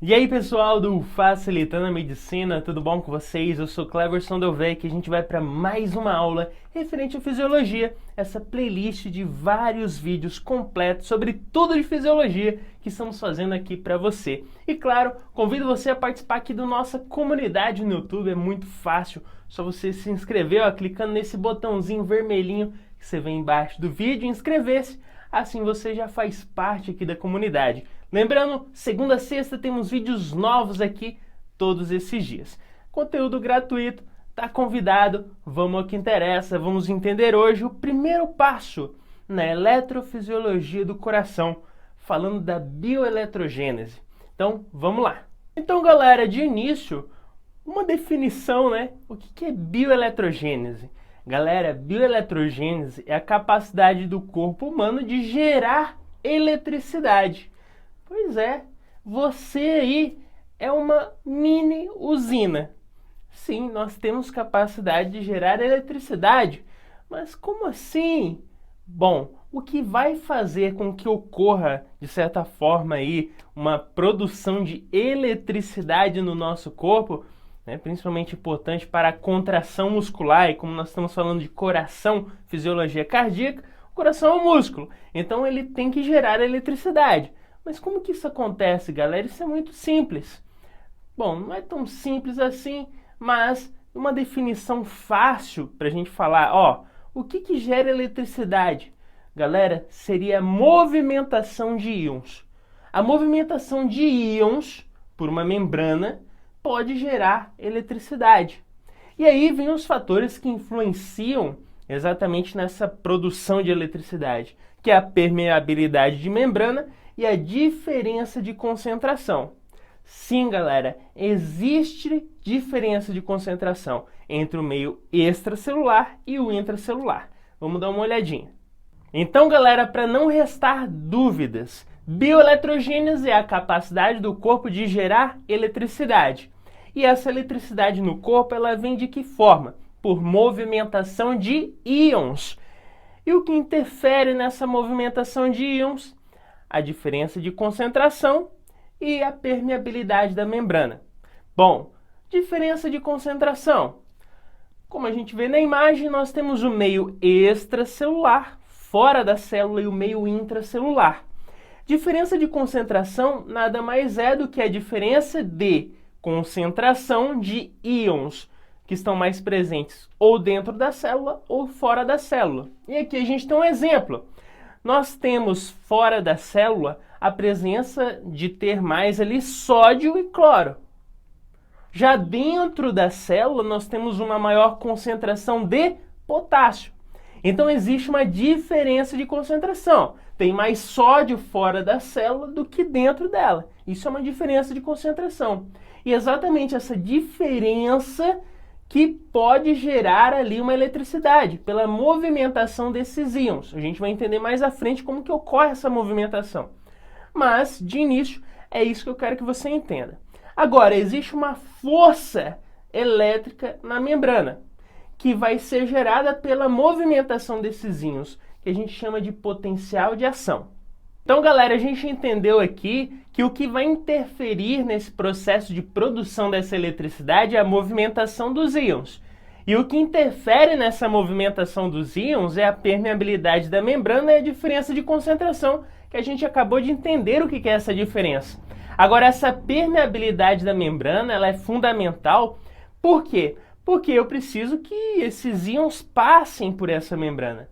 E aí pessoal do Facilitando a Medicina, tudo bom com vocês? Eu sou Cleverson Delvecq e a gente vai para mais uma aula referente à fisiologia, essa playlist de vários vídeos completos sobre tudo de fisiologia que estamos fazendo aqui para você. E claro, convido você a participar aqui da nossa comunidade no YouTube, é muito fácil, só você se inscrever, clicando nesse botãozinho vermelhinho que você vê embaixo do vídeo e inscrever-se. Assim você já faz parte aqui da comunidade. Lembrando, segunda a sexta temos vídeos novos aqui todos esses dias. Conteúdo gratuito, tá convidado, vamos ao que interessa. Vamos entender hoje o primeiro passo na eletrofisiologia do coração, falando da bioeletrogênese. Então, vamos lá. Então, galera, de início, uma definição, né? O que é bioeletrogênese? Galera, bioeletrogênese é a capacidade do corpo humano de gerar eletricidade. Pois é, você aí é uma mini usina. Sim, nós temos capacidade de gerar eletricidade, mas como assim? Bom, o que vai fazer com que ocorra, de certa forma, aí, uma produção de eletricidade no nosso corpo, principalmente importante para a contração muscular, e como nós estamos falando de coração, fisiologia cardíaca, o coração é um músculo, então ele tem que gerar eletricidade. Mas como que isso acontece, galera? Isso é muito simples. Bom, não é tão simples assim, mas uma definição fácil para a gente falar, o que gera eletricidade? Galera, seria a movimentação de íons. A movimentação de íons por uma membrana pode gerar eletricidade. E aí vem os fatores que influenciam exatamente nessa produção de eletricidade, que é a permeabilidade de membrana e a diferença de concentração. Sim, galera, existe diferença de concentração entre o meio extracelular e o intracelular. Vamos dar uma olhadinha. Então, galera, para não restar dúvidas, bioeletrogênese é a capacidade do corpo de gerar eletricidade. E essa eletricidade no corpo, ela vem de que forma? Por movimentação de íons. E o que interfere nessa movimentação de íons? A diferença de concentração e a permeabilidade da membrana. Bom, diferença de concentração. Como a gente vê na imagem, nós temos o meio extracelular, fora da célula, e o meio intracelular. Diferença de concentração nada mais é do que a diferença de concentração de íons que estão mais presentes ou dentro da célula ou fora da célula. E aqui a gente tem um exemplo. Nós temos fora da célula a presença de ter mais ali sódio e cloro. Já dentro da célula nós temos uma maior concentração de potássio. Então existe uma diferença de concentração. Tem mais sódio fora da célula do que dentro dela. Isso é uma diferença de concentração. E exatamente essa diferença que pode gerar ali uma eletricidade pela movimentação desses íons. A gente vai entender mais à frente como que ocorre essa movimentação. Mas, de início, é isso que eu quero que você entenda. Agora, existe uma força elétrica na membrana, que vai ser gerada pela movimentação desses íons, que a gente chama de potencial de ação. Então, galera, a gente entendeu aqui que o que vai interferir nesse processo de produção dessa eletricidade é a movimentação dos íons. E o que interfere nessa movimentação dos íons é a permeabilidade da membrana e a diferença de concentração, que a gente acabou de entender o que é essa diferença. Agora, essa permeabilidade da membrana, ela é fundamental. Por quê? Porque eu preciso que esses íons passem por essa membrana.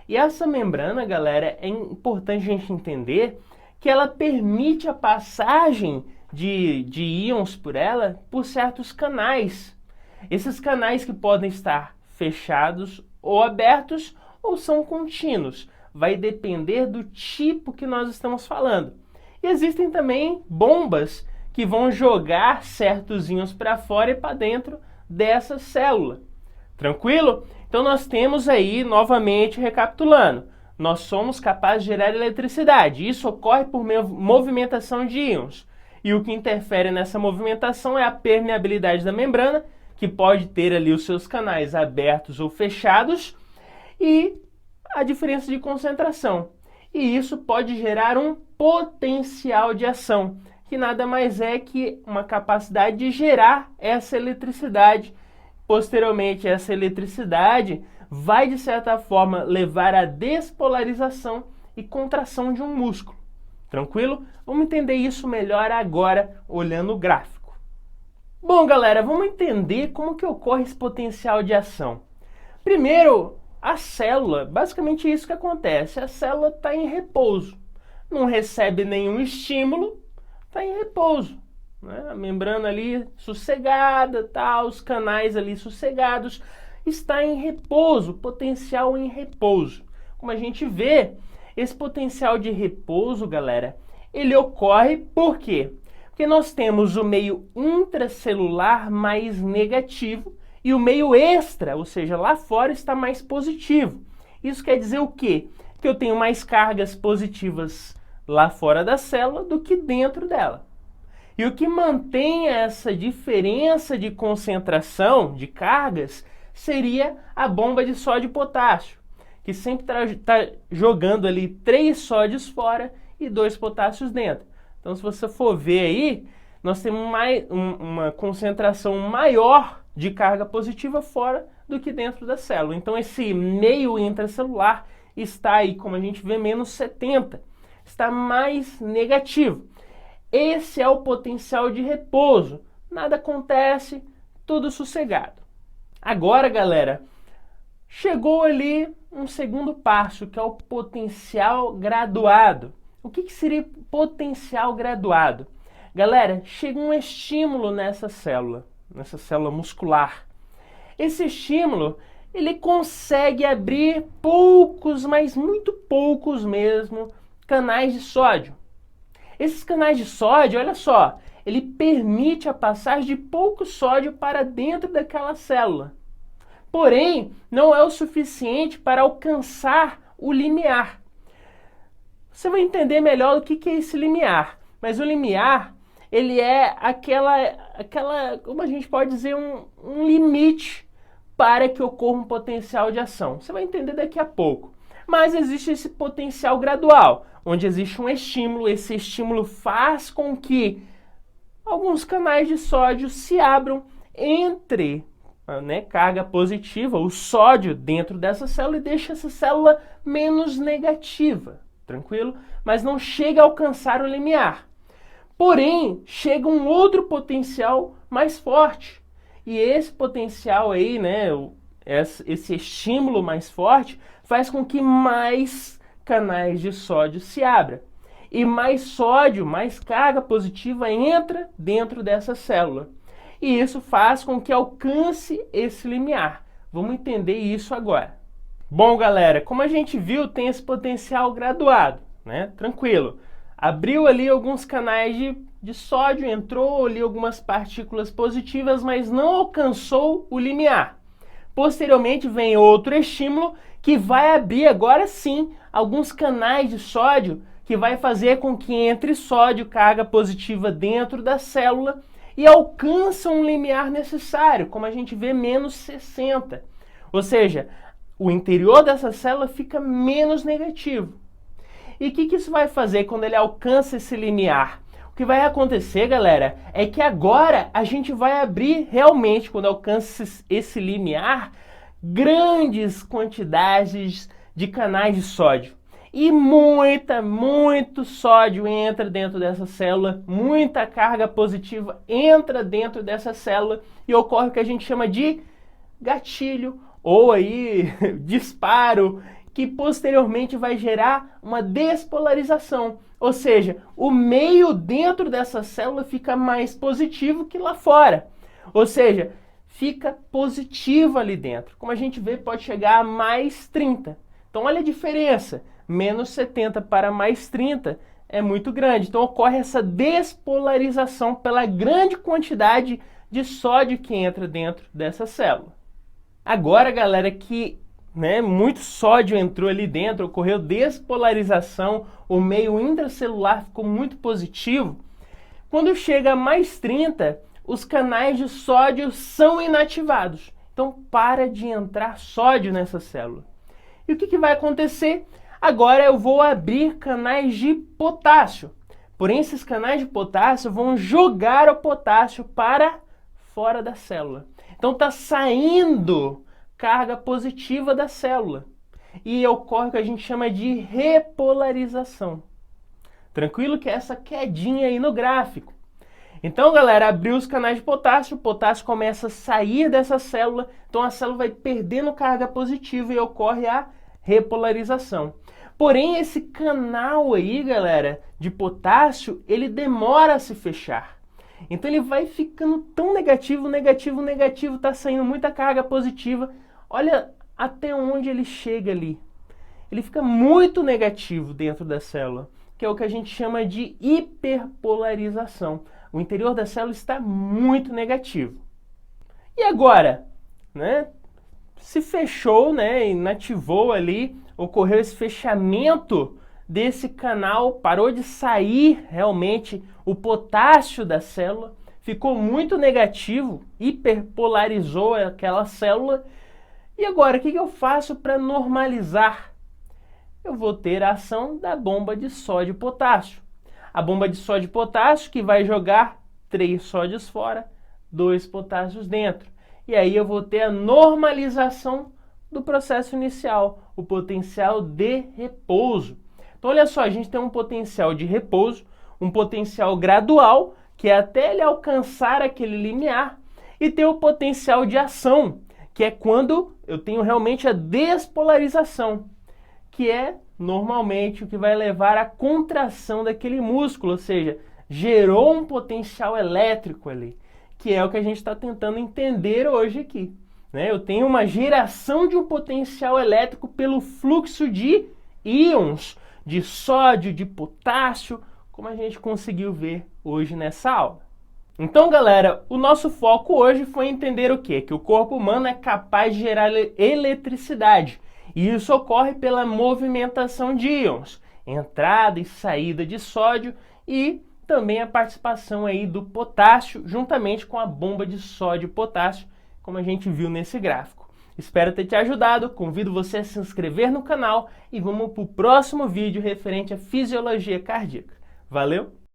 E essa membrana, galera, é importante a gente entender que ela permite a passagem de íons por ela por certos canais. Esses canais que podem estar fechados ou abertos ou são contínuos. Vai depender do tipo que nós estamos falando. E existem também bombas que vão jogar certos íons para fora e para dentro dessa célula. Tranquilo? Então nós temos aí, novamente recapitulando, nós somos capazes de gerar eletricidade. Isso ocorre por movimentação de íons. E o que interfere nessa movimentação é a permeabilidade da membrana, que pode ter ali os seus canais abertos ou fechados, e a diferença de concentração. E isso pode gerar um potencial de ação, que nada mais é que uma capacidade de gerar essa eletricidade. Posteriormente, essa eletricidade vai, de certa forma, levar à despolarização e contração de um músculo. Tranquilo? Vamos entender isso melhor agora, olhando o gráfico. Bom, galera, vamos entender como que ocorre esse potencial de ação. Primeiro, a célula, basicamente isso que acontece, a célula está em repouso, não recebe nenhum estímulo, está em repouso, né? A membrana ali sossegada, tá, os canais ali sossegados, está em repouso, potencial em repouso. Como a gente vê, esse potencial de repouso, galera, ele ocorre por quê? Porque nós temos o meio intracelular mais negativo e o meio extra, ou seja, lá fora, está mais positivo. Isso quer dizer o quê? Que eu tenho mais cargas positivas lá fora da célula do que dentro dela. E o que mantém essa diferença de concentração de cargas seria a bomba de sódio e potássio, que sempre está jogando ali 3 sódios fora e 2 potássios dentro. Então, se você for ver aí, nós temos uma concentração maior de carga positiva fora do que dentro da célula. Então, esse meio intracelular está aí, como a gente vê, menos 70. Está mais negativo. Esse é o potencial de repouso. Nada acontece, tudo sossegado. Agora, galera, chegou ali um segundo passo, que é o potencial graduado. O que seria potencial graduado? Galera, chega um estímulo nessa célula muscular. Esse estímulo, ele consegue abrir poucos, mas muito poucos mesmo, canais de sódio. Esses canais de sódio, olha só, ele permite a passagem de pouco sódio para dentro daquela célula. Porém, não é o suficiente para alcançar o limiar. Você vai entender melhor o que é esse limiar. Mas o limiar, ele é aquela, como a gente pode dizer, um limite para que ocorra um potencial de ação. Você vai entender daqui a pouco. Mas existe esse potencial gradual, onde existe um estímulo. Esse estímulo faz com que alguns canais de sódio se abram entre carga positiva, o sódio dentro dessa célula, e deixa essa célula menos negativa, tranquilo? Mas não chega a alcançar o limiar. Porém, chega um outro potencial mais forte. E esse potencial aí, esse estímulo mais forte, faz com que mais canais de sódio se abram. E mais sódio, mais carga positiva entra dentro dessa célula. E isso faz com que alcance esse limiar. Vamos entender isso agora. Bom, galera, como a gente viu, tem esse potencial graduado, né? Tranquilo. Abriu ali alguns canais de sódio, entrou ali algumas partículas positivas, mas não alcançou o limiar. Posteriormente vem outro estímulo que vai abrir agora sim alguns canais de sódio, que vai fazer com que entre sódio, carga positiva dentro da célula, e alcança um limiar necessário, como a gente vê, menos 60. Ou seja, o interior dessa célula fica menos negativo. E o que isso vai fazer quando ele alcança esse limiar? O que vai acontecer, galera, é que agora a gente vai abrir realmente, quando alcança esse limiar, grandes quantidades de canais de sódio. E muito sódio entra dentro dessa célula, muita carga positiva entra dentro dessa célula e ocorre o que a gente chama de gatilho ou aí disparo, que posteriormente vai gerar uma despolarização. Ou seja, o meio dentro dessa célula fica mais positivo que lá fora. Ou seja, fica positivo ali dentro. Como a gente vê, pode chegar a mais 30. Então olha a diferença. Menos 70 para mais 30 é muito grande. Então ocorre essa despolarização pela grande quantidade de sódio que entra dentro dessa célula. Agora, galera, que muito sódio entrou ali dentro, ocorreu despolarização, o meio intracelular ficou muito positivo. Quando chega a mais 30, os canais de sódio são inativados. Então para de entrar sódio nessa célula. E o que vai acontecer? Agora eu vou abrir canais de potássio. Porém, esses canais de potássio vão jogar o potássio para fora da célula. Então está saindo carga positiva da célula. E ocorre o que a gente chama de repolarização. Tranquilo que é essa quedinha aí no gráfico. Então, galera, abriu os canais de potássio, o potássio começa a sair dessa célula, então a célula vai perdendo carga positiva e ocorre a repolarização. Porém, esse canal aí, galera, de potássio, ele demora a se fechar. Então ele vai ficando tão negativo, negativo, negativo, tá saindo muita carga positiva. Olha até onde ele chega ali. Ele fica muito negativo dentro da célula, que é o que a gente chama de hiperpolarização. O interior da célula está muito negativo. E agora, né? Se fechou, né? Inativou ali, ocorreu esse fechamento desse canal, parou de sair realmente o potássio da célula, ficou muito negativo, hiperpolarizou aquela célula. E agora, o que eu faço para normalizar? Eu vou ter a ação da bomba de sódio e potássio. A bomba de sódio e potássio que vai jogar 3 sódios fora, 2 potássios dentro. E aí eu vou ter a normalização do processo inicial, o potencial de repouso. Então olha só, a gente tem um potencial de repouso, um potencial gradual, que é até ele alcançar aquele limiar, e tem o potencial de ação, que é quando eu tenho realmente a despolarização, que é normalmente o que vai levar à contração daquele músculo, ou seja, gerou um potencial elétrico ali, que é o que a gente está tentando entender hoje aqui. Né? Eu tenho uma geração de um potencial elétrico pelo fluxo de íons, de sódio, de potássio, como a gente conseguiu ver hoje nessa aula. Então, galera, o nosso foco hoje foi entender o quê? Que o corpo humano é capaz de gerar eletricidade. E isso ocorre pela movimentação de íons, entrada e saída de sódio e também a participação aí do potássio juntamente com a bomba de sódio e potássio, como a gente viu nesse gráfico. Espero ter te ajudado, convido você a se inscrever no canal e vamos para o próximo vídeo referente à fisiologia cardíaca. Valeu!